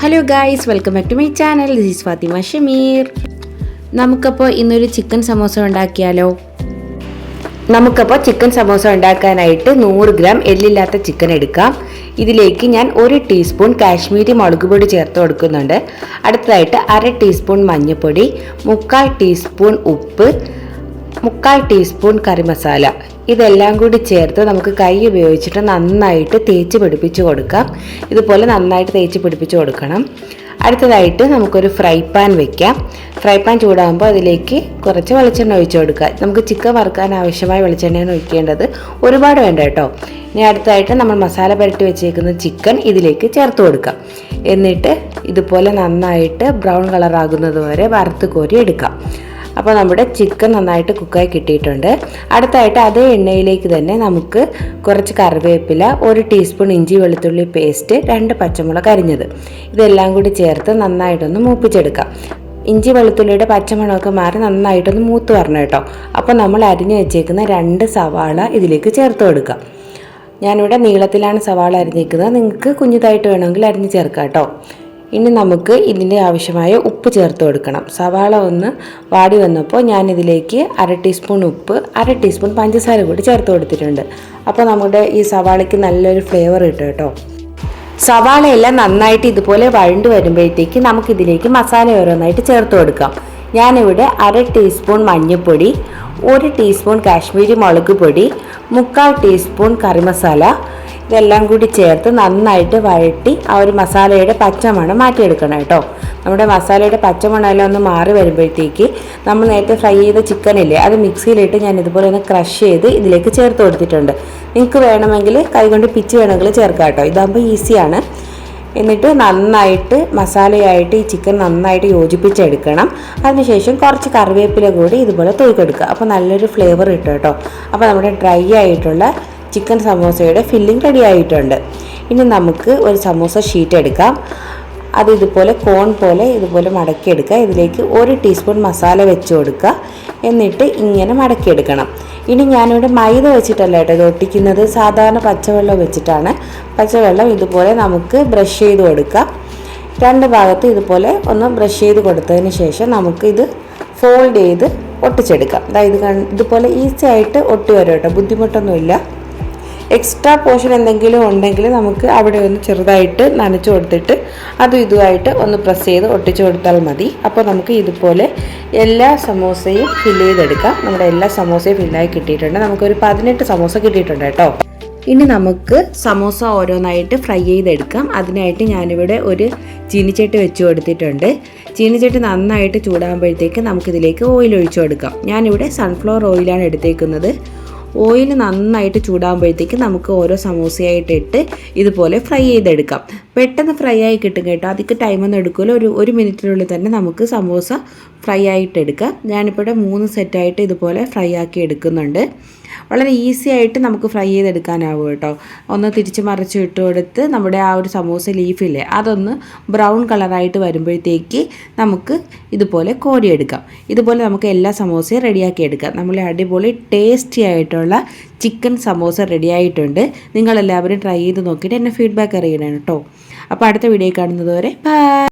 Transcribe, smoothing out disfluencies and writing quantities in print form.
Hello guys, welcome back to my channel. This is Fathima Shameer. നമുക്കപ്പോൾ ഇന്നൊരു chicken samosa ഉണ്ടാക്കിയാലോ? നമുക്കപ്പോൾ ചിക്കൻ സമോസ ഉണ്ടാക്കാനായിട്ട് 100 ഗ്രാം എല്ലില്ലാത്ത ചിക്കൻ എടുക്കാം. ഇതിലേക്ക് ഞാൻ 1 ടീസ്പൂൺ കാശ്മീരി മുളക് പൊടി ചേർത്ത് കൊടുക്കുന്നുണ്ട്. അടുത്തതായിട്ട് 1/2 ടീസ്പൂൺ മഞ്ഞൾപ്പൊടി, 1/4 ടീസ്പൂൺ ഉപ്പ്, 1/4 ടീസ്പൂൺ കറി മസാല. ഇതെല്ലാം കൂടി ചേർത്ത് നമുക്ക് കൈ ഉപയോഗിച്ചിട്ട് നന്നായിട്ട് തേച്ച് പിടിപ്പിച്ച് കൊടുക്കാം. ഇതുപോലെ നന്നായിട്ട് തേച്ച് പിടിപ്പിച്ച് കൊടുക്കണം. അടുത്തതായിട്ട് നമുക്കൊരു ഫ്രൈ പാൻ വെക്കാം. ഫ്രൈ പാൻ ചൂടാകുമ്പോൾ അതിലേക്ക് കുറച്ച് വെളിച്ചെണ്ണ ഒഴിച്ച് കൊടുക്കുക. നമുക്ക് ചിക്കൻ വറുക്കാൻ ആവശ്യമായ വെളിച്ചെണ്ണയാണ് ഒഴിക്കേണ്ടത്, ഒരുപാട് വേണ്ട കേട്ടോ. ഇനി അടുത്തതായിട്ട് നമ്മൾ മസാല പുരട്ടി വെച്ചേക്കുന്ന ചിക്കൻ ഇതിലേക്ക് ചേർത്ത് കൊടുക്കാം. എന്നിട്ട് ഇതുപോലെ നന്നായിട്ട് ബ്രൗൺ കളറാകുന്നത് വരെ വറുത്ത് കോരി എടുക്കാം. അപ്പോൾ നമ്മുടെ ചിക്കൻ നന്നായിട്ട് കുക്കായി കിട്ടിയിട്ടുണ്ട്. അടുത്തായിട്ട് അതേ എണ്ണയിലേക്ക് തന്നെ നമുക്ക് കുറച്ച് കറിവേപ്പില, 1 ടീസ്പൂൺ ഇഞ്ചി വെളുത്തുള്ളി പേസ്റ്റ്, 2 പച്ചമുളക് അരിഞ്ഞത്, ഇതെല്ലാം കൂടി ചേർത്ത് നന്നായിട്ടൊന്ന് മൂപ്പിച്ചെടുക്കാം. ഇഞ്ചി വെളുത്തുള്ളിയുടെ പച്ചമണമൊക്കെ മാറി നന്നായിട്ടൊന്ന് മൂത്ത് വരണം കേട്ടോ. അപ്പോൾ നമ്മൾ അരിഞ്ഞു വെച്ചേക്കുന്ന 2 സവാള ഇതിലേക്ക് ചേർത്ത് കൊടുക്കാം. ഞാനിവിടെ നീളത്തിലാണ് സവാള അരിഞ്ഞേക്കുന്നത്, നിങ്ങൾക്ക് കുഞ്ഞിതായിട്ട് വേണമെങ്കിൽ അരിഞ്ഞ് ചേർക്കാം കേട്ടോ. ഇനി നമുക്ക് ഇതിൻ്റെ ആവശ്യമായ ഉപ്പ് ചേർത്ത് കൊടുക്കണം. സവാള ഒന്ന് വാടി വന്നപ്പോൾ ഞാനിതിലേക്ക് 1/2 ടീസ്പൂൺ ഉപ്പ്, 1/2 ടീസ്പൂൺ പഞ്ചസാര കൂടി ചേർത്ത് കൊടുത്തിട്ടുണ്ട്. അപ്പോൾ നമ്മുടെ ഈ സവാളയ്ക്ക് നല്ലൊരു ഫ്ലേവർ കിട്ടും കേട്ടോ. സവാളയെല്ലാം നന്നായിട്ട് ഇതുപോലെ വഴണ്ട് വരുമ്പോഴത്തേക്ക് നമുക്കിതിലേക്ക് മസാല ഓരോന്നായിട്ട് ചേർത്ത് കൊടുക്കാം. ഞാനിവിടെ 1/2 ടീസ്പൂൺ മഞ്ഞൾപ്പൊടി, 1 ടീസ്പൂൺ കാശ്മീരി മുളക് പൊടി, 1/4 ടീസ്പൂൺ കറി മസാല, ഇതെല്ലാം കൂടി ചേർത്ത് നന്നായിട്ട് വഴറ്റി ആ ഒരു മസാലയുടെ പച്ചമണം മാറ്റിയെടുക്കണം കേട്ടോ. നമ്മുടെ മസാലയുടെ പച്ചമണമെല്ലാം ഒന്ന് മാറി വരുമ്പോഴത്തേക്ക് നമ്മൾ നേരത്തെ ഫ്രൈ ചെയ്ത ചിക്കനില്ലേ, അത് മിക്സിയിലിട്ട് ഞാൻ ഇതുപോലെ ഒന്ന് ക്രഷ് ചെയ്ത് ഇതിലേക്ക് ചേർത്ത് കൊടുത്തിട്ടുണ്ട്. നിങ്ങൾക്ക് വേണമെങ്കിൽ കൈകൊണ്ട് പിച്ച് വേണമെങ്കിൽ ചേർക്കാം കേട്ടോ, ഇതാകുമ്പോൾ ഈസിയാണ്. എന്നിട്ട് നന്നായിട്ട് മസാലയായിട്ട് ഈ ചിക്കൻ നന്നായിട്ട് യോജിപ്പിച്ചെടുക്കണം. അതിനുശേഷം കുറച്ച് കറിവേപ്പില കൂടി ഇതുപോലെ തൂക്കിയെടുക്കുക. അപ്പോൾ നല്ലൊരു ഫ്ലേവർ കിട്ടും കേട്ടോ. അപ്പോൾ നമ്മുടെ ഡ്രൈ ആയിട്ടുള്ള ചിക്കൻ സമോസയുടെ ഫില്ലിംഗ് റെഡി ആയിട്ടുണ്ട്. ഇനി നമുക്ക് ഒരു സമോസ ഷീറ്റ് എടുക്കാം. അത് ഇതുപോലെ കോൺ പോലെ ഇതുപോലെ മടക്കിയെടുക്കുക. ഇതിലേക്ക് 1 ടീസ്പൂൺ മസാല വെച്ച് കൊടുക്കുക. എന്നിട്ട് ഇങ്ങനെ മടക്കിയെടുക്കണം. ഇനി ഞാനിവിടെ മൈദ വെച്ചിട്ടല്ല കേട്ടോ ഇത് ഒട്ടിക്കുന്നത്, സാധാരണ പച്ചവെള്ളം വെച്ചിട്ടാണ്. പച്ചവെള്ളം ഇതുപോലെ നമുക്ക് ബ്രഷ് ചെയ്ത് കൊടുക്കാം. 2 ഭാഗത്തും ഇതുപോലെ ഒന്ന് ബ്രഷ് ചെയ്ത് കൊടുത്തതിന് ശേഷം നമുക്കിത് ഫോൾഡ് ചെയ്ത് ഒട്ടിച്ചെടുക്കാം. അതായത് ഇതുപോലെ ഈസി ആയിട്ട് ഒട്ടി വരും കേട്ടോ, ബുദ്ധിമുട്ടൊന്നുമില്ല. എക്സ്ട്രാ പോർഷൻ എന്തെങ്കിലും ഉണ്ടെങ്കിൽ നമുക്ക് അവിടെ ഒന്ന് ചെറുതായിട്ട് നനച്ച് കൊടുത്തിട്ട് അതും ഇതുമായിട്ട് ഒന്ന് പ്രസ് ചെയ്ത് ഒട്ടിച്ച് കൊടുത്താൽ മതി. അപ്പോൾ നമുക്ക് ഇതുപോലെ എല്ലാ സമോസയും ഫില്ല് ചെയ്തെടുക്കാം. നമ്മുടെ എല്ലാ സമോസയും ഫില്ലായി കിട്ടിയിട്ടുണ്ട്. നമുക്കൊരു 18 സമോസ കിട്ടിയിട്ടുണ്ട് കേട്ടോ. ഇനി നമുക്ക് സമോസ ഓരോന്നായിട്ട് ഫ്രൈ ചെയ്തെടുക്കാം. അതിനായിട്ട് ഞാനിവിടെ ഒരു ചീനിച്ചട്ടി വെച്ച് കൊടുത്തിട്ടുണ്ട്. ചീനിച്ചട്ടി നന്നായിട്ട് ചൂടാകുമ്പോഴത്തേക്ക് നമുക്കിതിലേക്ക് ഓയിൽ ഒഴിച്ചു കൊടുക്കാം. ഞാനിവിടെ സൺഫ്ലവർ ഓയിലാണ് എടുത്തേക്കുന്നത്. ഓയിൽ നന്നായിട്ട് ചൂടാകുമ്പോഴത്തേക്ക് നമുക്ക് ഓരോ സമോസയായിട്ട് ഇട്ട് ഇതുപോലെ ഫ്രൈ ചെയ്തെടുക്കാം. പെട്ടെന്ന് ഫ്രൈ ആയി കിട്ടും കേട്ടോ, അധികം ടൈമൊന്നും എടുക്കില്ല. ഒരു മിനിറ്റിനുള്ളിൽ തന്നെ നമുക്ക് സമോസ ഫ്രൈ ആയിട്ട് എടുക്കാം. ഞാനിപ്പോൾ 3 സെറ്റായിട്ട് ഇതുപോലെ ഫ്രൈ ആക്കി എടുക്കുന്നുണ്ട്. വളരെ ഈസി ആയിട്ട് നമുക്ക് ഫ്രൈ ചെയ്തെടുക്കാനാവും കേട്ടോ. ഒന്ന് തിരിച്ച് മറിച്ച് ഇട്ട് കൊടുത്ത് നമ്മുടെ ആ ഒരു സമോസ ലീഫില്ലേ അതൊന്ന് ബ്രൗൺ കളറായിട്ട് വരുമ്പോഴത്തേക്ക് നമുക്ക് ഇതുപോലെ കോരിയെടുക്കാം. ഇതുപോലെ നമുക്ക് എല്ലാ സമോസയും റെഡിയാക്കി എടുക്കാം. നമ്മളെ അടിപൊളി ടേസ്റ്റി ആയിട്ടുള്ള ചിക്കൻ സമോസ റെഡി ആയിട്ടുണ്ട്. നിങ്ങളെല്ലാവരും ട്രൈ ചെയ്ത് നോക്കിയിട്ട് എന്നെ ഫീഡ്ബാക്ക് അറിയണം കേട്ടോ. അപ്പോൾ അടുത്ത വീഡിയോ കാണുന്നത് വരെ ബൈ.